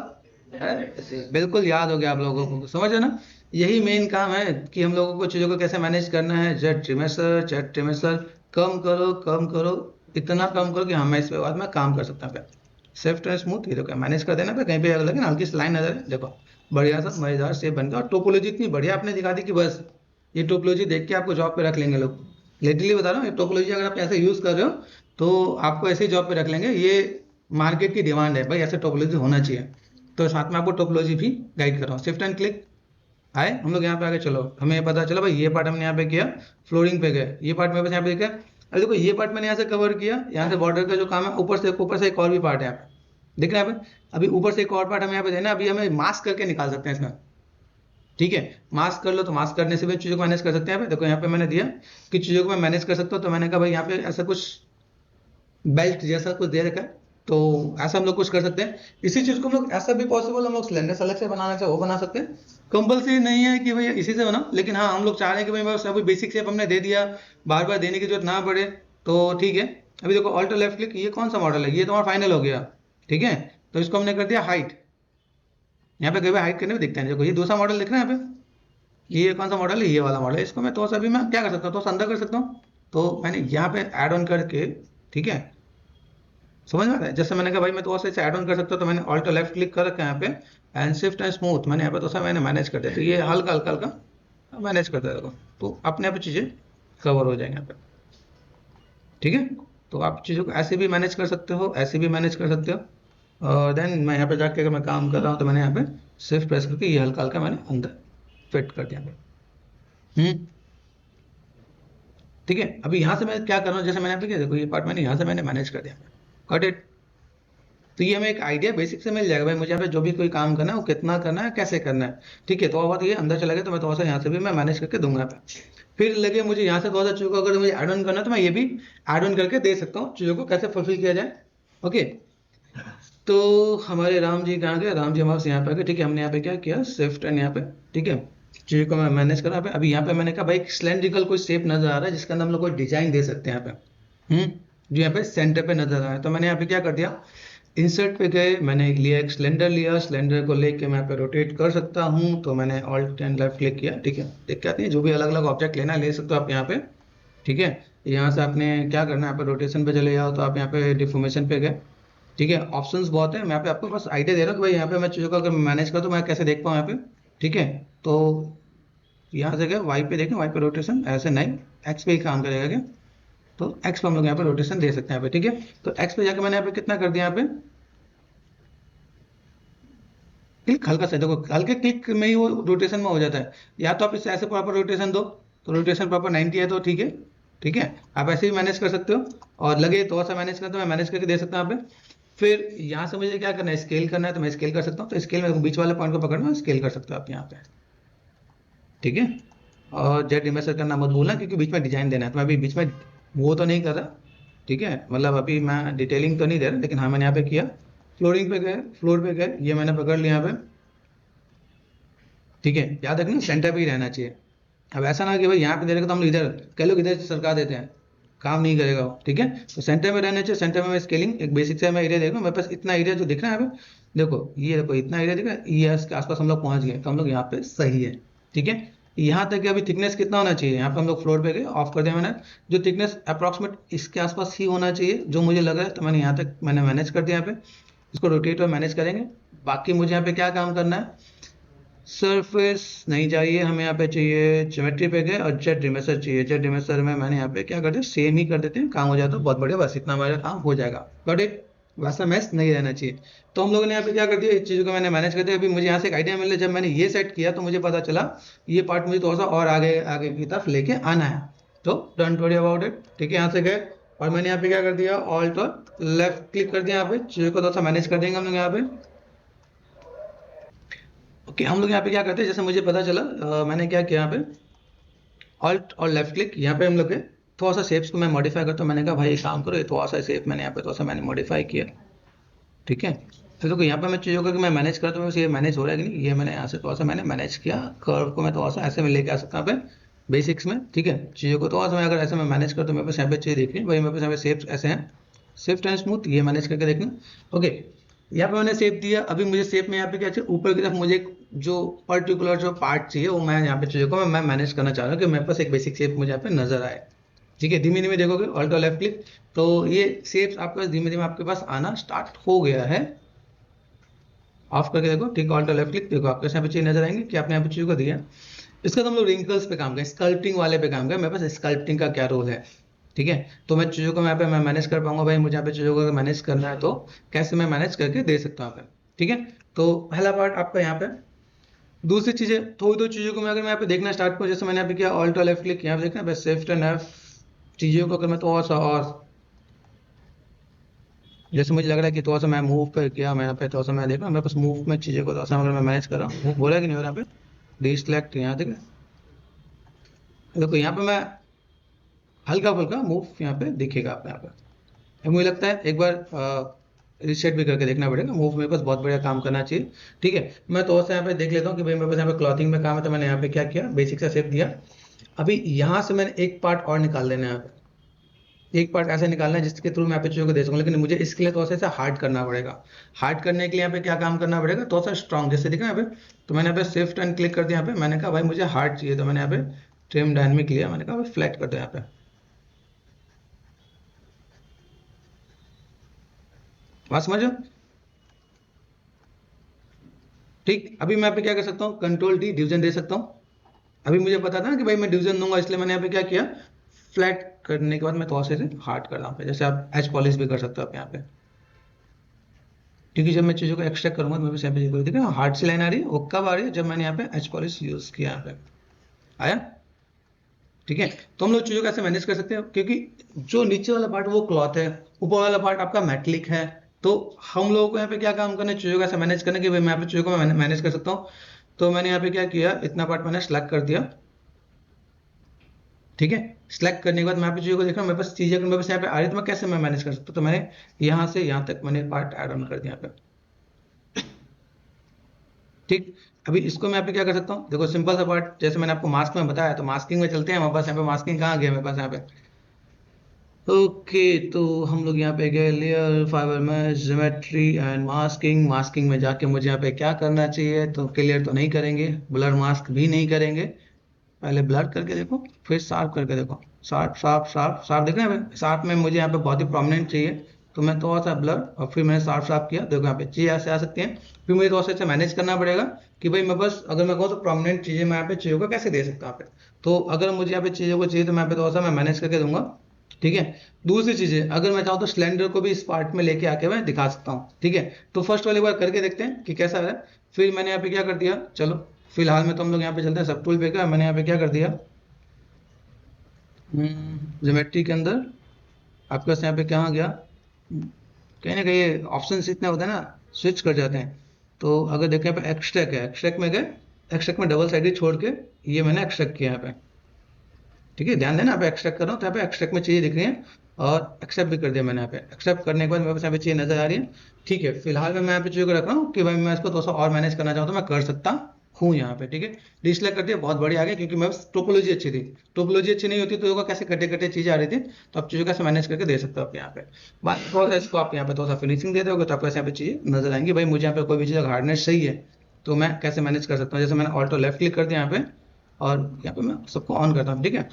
बिल्कुल याद हो गया आप लोगों को, समझ रहे ना। यही मेन काम है कि हम लोगों को चीज़ों को कैसे मैनेज करना है। जेड ट्रिमेस्टर जेड ट्रिमेस्टर कम करो कम करो, इतना कम करो कि हाँ मैं इस पे बाद में काम कर सकता हूँ। सेफ्ट एंड स्मूथ, ये देखो मैनेज कर देना पे, कहीं पे अगर लगे ना हल्की सी लाइन नजर है, देखो बढ़िया सा मजेदार शेप बन गया। और टोपोलॉजी इतनी बढ़िया आपने दिखा दी कि बस ये टोपोलॉजी देख के आपको जॉब पे रख लेंगे लोग। लिटरली बता रहा हूँ, ये टोपोलॉजी अगर आप ऐसे यूज कर रहे हो तो आपको ऐसे ही जॉब पे रख लेंगे। ये मार्केट की डिमांड है भाई, ऐसे टोपोलॉजी होना चाहिए। तो साथ में आपको टोपोलॉजी भी गाइड कर रहा हूँ। शिफ्ट एंड क्लिक आए हम लोग यहाँ पे आगे, चलो हमें ये पता चला भाई ये पार्ट हमने यहाँ पे किया, फ्लोरिंग पे गए, ये पार्ट मेरे पास यहाँ पे देखा। अरे देखो ये पार्ट मैंने यहाँ से कवर किया, यहाँ से बॉर्डर का जो काम है, ऊपर से एक और भी पार्ट है यहाँ पे, दिख रहा है यहाँ पे। अभी ऊपर से एक और पार्ट हमें यहाँ पे देना, अभी हमें मास्क करके निकाल सकते हैं इसमें, ठीक है। मास्क कर लो तो मास्क करने से भी चीज़ों को मैनेज कर सकते हैं। यहाँ पे देखो यहाँ पे मैंने दिया कि चीज़ों को मैं मैनेज कर सकता हूँ, तो मैंने कहा भाई यहाँ पे ऐसा कुछ बेल्ट जैसा कुछ दे रखा है, तो ऐसा हम लोग कुछ कर सकते हैं। इसी चीज़ को हम लोग ऐसा भी पॉसिबल हम लोग सिलेंडर अलग से बनाना चाहे वो बना सकते हैं। कंपल्सरी नहीं है कि भैया इसी से बनाओ, लेकिन हाँ हम लोग चाह रहे हैं कि भाई बस अभी बेसिक शेप हमने दे दिया, बार बार देने की जरूरत ना पड़े, तो ठीक है। अभी देखो ऑल्टर लेफ्ट क्लिक, ये कौन सा मॉडल है, ये तुम्हारा फाइनल हो गया, ठीक है। तो इसको हमने कर दिया हाइट, यहाँ पे कई बार हाइट करने में दिखते हैं। देखो ये दूसरा मॉडल दिख रहा है यहाँ पे, ये कौन सा मॉडल है, ये वाला मॉडल है। इसको मैं तो अभी मैं क्या कर सकता हूँ, तो अंदर कर सकता हूँ। तो मैंने यहाँ पे ऐड ऑन करके, ठीक है, समझ में आता है। जैसे मैंने कहा भाई मैं तो ऐसे ऐड ऑन कर सकता हूँ, तो मैंने ऑल्ट लेफ्ट क्लिक कर रखा है यहाँ पे, एंड शिफ्ट एंड स्मूथ मैंने यहाँ पे तो मैंने मैनेज कर दिया। तो ये हल्का हल्का हल्का मैनेज कर दिया, तो अपने आप चीज़ें कवर हो जाएंगे यहाँ पे, ठीक है। तो आप चीज़ों को ऐसे भी मैनेज कर सकते हो, ऐसे भी मैनेज कर सकते हो। और देन मैं यहाँ पे जाके अगर मैं काम कर रहा हूँ तो मैंने यहाँ पे शिफ्ट प्रेस करके ये हल्का हल्का मैंने अंदर फिट कर दिया यहाँ पे, ठीक है। अभी यहाँ से मैं क्या कर रहा हूँ, जैसे मैंने यहाँ पे किया, देखो ये पार्ट मैंने यहाँ से मैंने मैनेज कर दिया, गॉट इट। तो ये हमें एक आइडिया बेसिक से मिल जाएगा भाई, मुझे यहाँ पे जो भी कोई काम करना है वो कितना करना है, कैसे करना है, ठीक है। तो अब ये अंदर चला गया, तो मैं थोड़ा सा यहाँ से भी मैं मैनेज करके दूंगा यहाँ पे। फिर लगे मुझे यहाँ से थोड़ा सा चीज़ों को अगर मुझे ऐड ऑन करना है तो मैं ये भी ऐड ऑन करके दे सकता हूँ, चीज़ों को कैसे फुलफिल किया जाए, ओके। तो हमारे राम जी कहाँ गए, राम जी हमारे यहाँ पे आ गए, ठीक है। हमने यहाँ पे क्या किया, शिफ्ट एंड यहाँ पे, ठीक है, चीज़ों को मैं मैनेज करा पे। अभी यहाँ पे मैंने कहा भाई सिलेंड्रिकल कोई शेप नजर आ रहा है जिसके अंदर हम लोग कोई डिजाइन दे सकते हैं यहाँ पे। जो यहाँ पे सेंटर पे नजर आ रहा है, तो मैंने यहाँ पे क्या कर दिया, इंसर्ट पे गए, मैंने लिया एक सिलेंडर लिया, सिलेंडर को लेके मैं यहाँ पे रोटेट कर सकता हूँ, तो मैंने ऑल्ट एंड लेफ्ट क्लिक किया। ठीक है, देख के आती है, जो भी अलग अलग ऑब्जेक्ट लेना ले सकते हो आप यहाँ पे। ठीक है, यहाँ से आपने क्या करना है, यहाँ पे रोटेशन पे चले जाओ, तो आप यहाँ पे डिफॉर्मेशन पे गए। ठीक है, ऑप्शंस बहुत है, मैं यहाँ पे आपको बस आइडिया दे रहा हूँ कि भाई यहाँ पे मैं चीज़ों को अगर मैनेज कर तो मैं कैसे देख पाऊँ यहाँ पे। ठीक है, तो यहाँ से गए वाई पे, देखें वाई पे रोटेशन ऐसे नहीं, एक्स पे ही काम करेगा क्या, तो एक्स पे हम लोग यहाँ पे रोटेशन दे सकते हैं यहाँ पे। ठीक है, तो एक्स पे जाके मैंने यहाँ पे कितना कर दिया, यहाँ पे क्लिक हल्का सा, देखो हल्के क्लिक में ही वो रोटेशन में हो जाता है। या तो आप इसे ऐसे प्रॉपर रोटेशन दो, तो रोटेशन प्रॉपर 90 है, तो ठीक है। ठीक है, आप ऐसे ही मैनेज कर सकते हो, और लगे तो ऐसा मैनेज करते हो, मैं मैनेज करके दे सकता हूँ यहाँ पे। फिर यहाँ से मुझे क्या करना है, स्केल करना है, तो मैं स्केल कर सकता हूँ, तो स्केल में बीच वाले पॉइंट को पकड़ना, स्केल कर सकते हो आप यहाँ पे। ठीक है, और जेड इमेजर करना मत भूलना, क्योंकि बीच में डिजाइन देना है, तो मैं अभी बीच में वो तो नहीं कर रहा। ठीक है, मतलब अभी मैं डिटेलिंग तो नहीं दे रहा, लेकिन हाँ मैंने यहाँ पे किया। फ्लोरिंग पे गए, फ्लोर पे गए, ये मैंने पकड़ लिया यहाँ पे। ठीक है, याद रखना सेंटर पे ही रहना चाहिए। अब ऐसा ना कि भाई यहाँ पे दे रखा तो हम लोग इधर, कई लोग इधर से सरका देते हैं, काम नहीं करेगा वो। ठीक है, तो सेंटर में रहना चाहिए। सेंटर में मैं स्केलिंग एक बेसिक से मैं एरिया देख रहा हूँ, मेरे पास इतना एरिया जो दिख रहा है यहाँ पे, देखो ये देखो इतना एरिया दिख रहा है, ये इसके आसपास हम लोग पहुंच गए, तो हम लोग यहाँ पे सही है। ठीक है, यहाँ तक कि अभी थिकनेस कितना होना चाहिए, यहाँ पे हम लोग फ्लोर पे गए, ऑफ कर दिया मैंने, जो थिकनेस अप्रॉक्सीमेट इसके आसपास ही होना चाहिए जो मुझे लग रहा है, तो मैंने यहाँ तक मैंने मैनेज कर दिया यहाँ पे। इसको रोटेट और मैनेज करेंगे। बाकी मुझे यहाँ पे क्या काम करना है, सरफेस नहीं चाहिए हमें, यहाँ पे चाहिए ज्योमेट्री पे गए, और जेड रिमेसर चाहिए। जेड रिमेसर में मैंने यहाँ पे क्या कर दिया, सेम ही कर देते हैं, काम हो जाता है बहुत बढ़िया, बस इतना हमारा काम हो जाएगा। बट एक वैसा मैस नहीं रहना चाहिए। तो हम लोगों ने यहाँ पे क्या कर दिया, इस चीज़ को मैंने मैनेज कर दिया। अभी मुझे यहाँ से एक आइडिया मिला, जब मैंने ये सेट किया तो मुझे पता चला ये पार्ट मुझे थोड़ा सा और आगे आगे की तरफ लेके आना है, तो डोंट वरी अबाउट इट। ठीक है, यहाँ से गए, और मैंने यहाँ पे क्या कर दिया, ऑल्ट और लेफ्ट क्लिक कर दिया, यहाँ पे चीज़ों को थोड़ा सा मैनेज कर देंगे हम लोग यहाँ पे। ओके, हम लोग यहाँ पे क्या करते हैं, जैसे मुझे पता चला, मैंने क्या किया यहाँ पे, ऑल्ट और लेफ्ट क्लिक, यहाँ पे हम लोग के थोड़ा सा शेप्स को मैं मॉडिफाई करता हूँ। मैंने कहा भाई एक काम करो, ये थोड़ा सा शेप मैंने यहाँ पे थोड़ा सा मैंने मॉडिफाई किया। ठीक है, तो देखो यहाँ पे मैं चीज़ों को मैं मैनेज करता हूँ, ये मैनेज हो रहा है कि नहीं, ये मैंने यहाँ से थोड़ा सा मैंने मैनेज किया, कर्व को मैं थोड़ा सा ऐसे में लेके आ सकता हूँ यहाँ पे बेसिक्स में। ठीक है, चीज़ों को थोड़ा सा मैं अगर ऐसे में मैनेज करता हूँ, मेरे पास यहाँ पे चीज़ देख रही है भाई, मेरे पास यहाँ पे शेप्स ऐसे हैं, स्विफ्ट एंड स्मूथ, ये मैनेज करके देखना। ओके, यहाँ पे मैंने शेप दिया। अभी मुझे शेप में यहाँ पे क्या चाहिए, ऊपर की तरफ मुझे जो पर्टिकुलर जो पार्ट चाहिए, वो मैं यहाँ पे चीज़ों को मैं मैनेज करना चाह रहा हूँ कि मेरे पास एक बेसिक शेप मुझे यहाँ पे नजर आए। ठीक है, धीमे धीमे देखोगे, ऑल्ट और लेफ्ट क्लिक, तो ये शेप्स आपके पास धीमे धीमे आपके पास आना स्टार्ट हो गया है। ऑफ करके देखो, ठीक है, ऑल्ट और लेफ्ट क्लिक, देखो आपके यहाँ पे चीज नजर आएंगे कि आपने यहाँ पे चीज़ों को दिया। इसका तो हम लोग रिंकल्स पे काम करें, स्कल्पटिंग वाले पे काम करें, मेरे पास स्कल्पटिंग का क्या रोल है। ठीक है, तो मैं चीज़ों को यहाँ पे मैं मैनेज कर पाऊंगा, भाई मुझे यहाँ पे चीज़ों को मैनेज करना है तो कैसे मैं मैनेज करके दे सकता हूँ यहाँ पे। ठीक है, तो पहला पार्ट आपका यहाँ पे। दूसरी चीज़ें, थोड़ी दो चीज़ों को मैं अगर मैं यहाँ पे देखना स्टार्ट करूँ, जैसे मैंने यहाँ पे किया ऑल्ट और लेफ्ट क्लिक, यहाँ पे देखना बस शिफ्ट एंड एफ, चीज़ों को अगर मैं थोड़ा सा और, जैसे मुझे लग रहा है कि थोड़ा सा मैं मूव पर किया, मैं यहाँ पे थोड़ा सा मैं देख रहा हूँ, मेरे पास मूव में चीज़ों को थोड़ा सा अगर मैं मैनेज कर रहा हूँ, मूव हो रहा है कि नहीं हो रहा है यहाँ पे, डिसलेक्ट यहाँ देख, देखो यहाँ पे मैं हल्का फुल्का मूव यहाँ पे दिखेगा आप यहाँ पे। मुझे लगता है एक बार रिसेट भी करके देखना पड़ेगा, मूव मेरे पास बहुत बढ़िया काम करना चाहिए। ठीक है, मैं तो यहाँ पे देख लेता हूँ कि भाई मेरे पास यहाँ पे क्लॉथिंग में काम है, तो मैंने यहाँ पे क्या किया, बेसिक सा शेप दिया। अभी यहाँ से मैंने एक पार्ट और निकाल देना है यहाँ पे, एक पार्ट ऐसे निकालना है जिसके थ्रू मैं यहाँ पे चीज़ों को दे सकूँ, लेकिन मुझे इसके लिए थोड़ा सा हार्ड करना पड़ेगा। हार्ड करने के लिए यहाँ पे क्या काम करना पड़ेगा, थोड़ा सा स्ट्रॉन्ग, जैसे दिखा यहाँ पे, तो मैंने यहाँ पे शिफ्ट एंड क्लिक कर दिया यहाँ पे, मैंने कहा भाई मुझे हार्ड चाहिए, तो मैंने यहाँ पे ट्रिम डायनेमिक लिया, मैंने कहा भाई फ्लैट कर दिया यहाँ पे, बात समझो। ठीक, अभी मैं यहाँ पे क्या कर सकता हूँ, कंट्रोल डी डिवीजन दे सकता हूँ। अभी मुझे पता था ना कि भाई मैं डिवीजन दूंगा, इसलिए मैंने यहाँ पे क्या किया, फ्लैट करने के बाद मैं थोड़ा सा हार्ड कर रहा हूँ, जैसे आप एच पॉलिश भी कर सकते हो आप यहाँ पे। क्योंकि जब मैं चीज़ों को एक्सट्रैक्ट करूंगा तो मेरे पास यहाँ पे देखो हार्ड सी लाइन आ रही है, वो कब आ रही है, जब मैंने यहाँ पे एच पॉलिश यूज किया, यहाँ पे आया। ठीक है, तो हम लोग चीज़ों को ऐसे मैनेज कर सकते हैं, क्योंकि जो नीचे वाला पार्ट वो क्लॉथ है, ऊपर वाला पार्ट आपका मेटलिक है, तो हम लोगों को यहाँ पे क्या काम करना है, चीज़ों को ऐसे मैनेज करने के, भाई मैं यहाँ पे चीज़ों को मैनेज कर सकता हूँ। तो मैंने यहाँ पे क्या किया, इतना पार्ट मैंने सेलेक्ट कर दिया। ठीक है, सेलेक्ट करने के बाद मैं यहाँ पे चीज़ों को देख रहा हूँ, मेरे पास चीज़ें अगर मेरे पास यहाँ पे आ रही है तो मैं कैसे मैं मैनेज कर सकता हूँ, तो मैंने यहाँ से यहाँ तक मैंने पार्ट ऐड ऑन कर दिया यहाँ पे। ठीक, अभी इसको मैं यहाँ पे क्या कर सकता हूँ, देखो सिंपल सा पार्ट, जैसे मैंने आपको मास्क में बताया, तो मास्किंग में चलते हैं हमारे पास। यहाँ पे मास्किंग कहाँ गया मेरे पास यहाँ पे, ओके तो हम लोग यहाँ पे गए layer, fiber mesh, geometry and masking. Masking में जाके मुझे यहाँ पे क्या करना चाहिए, तो क्लियर तो नहीं करेंगे, ब्लर मास्क भी नहीं करेंगे। पहले ब्लर करके देखो, फिर शार्प करके देखो, शार्प शार्प शार्प शार्प, देख रहे हैं शार्प में मुझे यहाँ पे बहुत ही प्रोमिनेंट चाहिए, तो मैं थोड़ा सा ब्लर और फिर मैंने शार्प शार्प किया। देखो यहाँ पे चीज़ ऐसे आ सकती हैं, फिर मुझे थोड़ा सा अच्छा मैनेज करना पड़ेगा कि भाई मैं बस, अगर मैं कहूँ तो प्रोमिनेंट चीज़ें मैं यहाँ पे चीज़ों को कैसे दे सकता हूँ यहाँ पे। तो अगर मुझे यहाँ पे चीज़ों को चाहिए तो मैं यहाँ पे थोड़ा सा मैं मैनेज करके दूंगा, ठीक है। दूसरी चीज़ें अगर मैं चाहूँ तो स्लेंडर को भी इस पार्ट में लेके आके मैं दिखा सकता हूँ, ठीक है। तो फर्स्ट वाली बार करके देखते हैं कि कैसा है। फिर मैंने यहाँ पे क्या कर दिया, चलो फिलहाल में तो हम लोग यहाँ पे चलते हैं सब टूल पे का। मैंने यहाँ पे क्या कर दिया, ज्योमेट्री के अंदर आपके पास यहाँ पे कहाँ गया, कहीं ना कहीं ऑप्शन इतने होते हैं ना, स्विच कर जाते हैं। तो अगर देखें यहाँ पे एक्सट्रैक्ट है, एक्सट्रैक्ट में गए, एक्सट्रैक्ट में डबल साइडेड छोड़ के ये मैंने एक्सट्रैक्ट किया यहाँ पे, ठीक है। ध्यान देना, यहाँ पे एक्सट्रैक्ट कर रहा हूँ तो यहाँ पे एक्सट्रैक्ट में चीज़ें दिख रही हैं, और एक्सेप्ट भी कर दिया मैंने। यहाँ पे एक्सेप्ट करने के बाद मेरे पास यहाँ पे चीज़ें नजर आ रही है, ठीक है। फिलहाल में मैं यहाँ पे चीज़ों को रख रहा हूँ कि भाई मैं इसको थोड़ा सा और मैनेज करना चाहूँ तो मैं कर सकता हूँ यहाँ पे, ठीक है। डिसलाइक कर दिया, बहुत बढ़िया आ गया, क्योंकि मैं टोपोलॉजी अच्छी थी। टोपोलॉजी अच्छी नहीं होती तो होगा कैसे कटे कटे चीज़ें आ रही थी, तो आप चीज़ों कैसे मैनेज करके दे सकते हो आप यहाँ पे। बाकी थोड़ा सा इसको आप यहाँ पे थोड़ा सा फिनिशिंग दे दोगे तो आपको यहाँ पे चीज़ें नजर आएंगी। भाई मुझे यहाँ पे कोई भी चीज़ हार्डनेस सही है तो मैं कैसे मैनेज कर सकता हूँ। जैसे मैंने ऑल्टो लेफ्ट क्लिक कर दिया यहाँ पे, और यहाँ पे मैं सबको ऑन करता हूँ, ठीक है।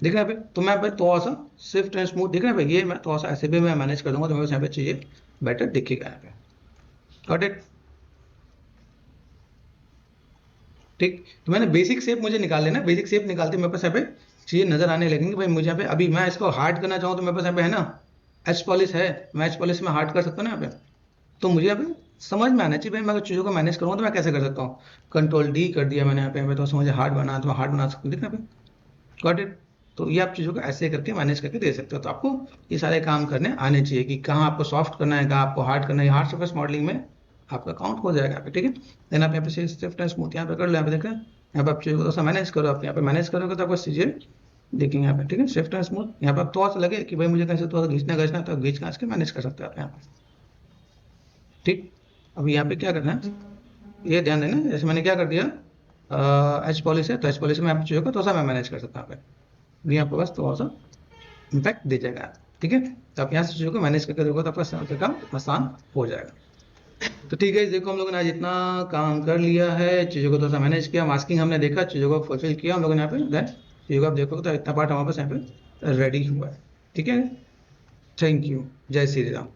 दिख रहा है भाई, तो मैं भाई थोड़ा सा स्विफ्ट एंड स्मूथ दिख रहा है भाई, ये मैं थोड़ा सा ऐसे भी मैं मैनेज कर दूंगा तो मेरे पास यहाँ पे चीज़ें बेटर दिखेगा यहाँ पे, गॉट इट, ठीक। तो मैंने बेसिक शेप मुझे निकाल लेना, बेसिक शेप निकालते मेरे पास यहाँ पे चीज़ें नजर आने लगेंगी। भाई मुझे यहाँ पे अभी मैं इसको हार्ड करना चाहूँ तो मेरे पास यहाँ पे है ना एच पॉलिश है, मैं एच पॉलिश में हार्ड कर सकता हूँ ना यहाँ पे। तो मुझे यहाँ पे समझ में आना चाहिए भाई, मैं अगर चीज़ों को मैनेज करूँगा तो मैं कैसे कर सकता हूँ। कंट्रोल डी कर दिया मैंने यहाँ पे, तो मुझे हार्ड बना, तो मैं हार्ड बना सकता हूँ, दिख रहा है, गॉट इट। तो ये आप चीज़ों को ऐसे करके मैनेज करके दे सकते हो। तो आपको ये सारे काम करने आने चाहिए कि कहाँ आपको सॉफ्ट करना है, कहाँ आपको हार्ड करना है। हार्ड सरफेस मॉडलिंग में आपका काउंट हो जाएगा यहाँ पे, ठीक है। देन आप यहाँ पे स्विफ्ट एंड स्मूथ यहाँ पे कर लो, यहाँ पे देख रहे हैं, यहाँ पे आप चीज़ों को थोड़ा सा मैनेज करो। आप यहाँ पे मैनेज करोगे तो आपको चीज़ें देखेंगे यहाँ पे, ठीक है। स्विफ्ट एंड स्मूथ यहाँ पे आप थोड़ा सा लगे कि भाई मुझे कैसे थोड़ा सा घींचना घसना, तो घींच घाँच के मैनेज कर सकते हो आप यहाँ पे, ठीक। अभी यहाँ पे क्या करना है ये ध्यान देना, जैसे मैंने क्या कर दिया, एच पॉलिश है तो एच पॉलिश में आप चीज़ों को थोड़ा सा मैं मैनेज कर सकता हूँ यहाँ पे, यहाँ पे बस थोड़ा सा इम्पैक्ट दे जाएगा, ठीक है। तो आप यहाँ से चीज़ों को मैनेज करके देखो तो आपका काम आसान हो जाएगा। तो ठीक है, देखो हम लोगों ने आज इतना काम कर लिया है, चीज़ों को थोड़ा सा मैनेज किया, मास्किंग हमने देखा, चीज़ों को फुलफिल किया हम लोगों ने यहाँ पे। देन चीज़ों को आप देखोगे तो इतना पार्ट हमारे पास यहाँ पे रेडी हुआ है, ठीक है। थैंक यू, जय श्री राम।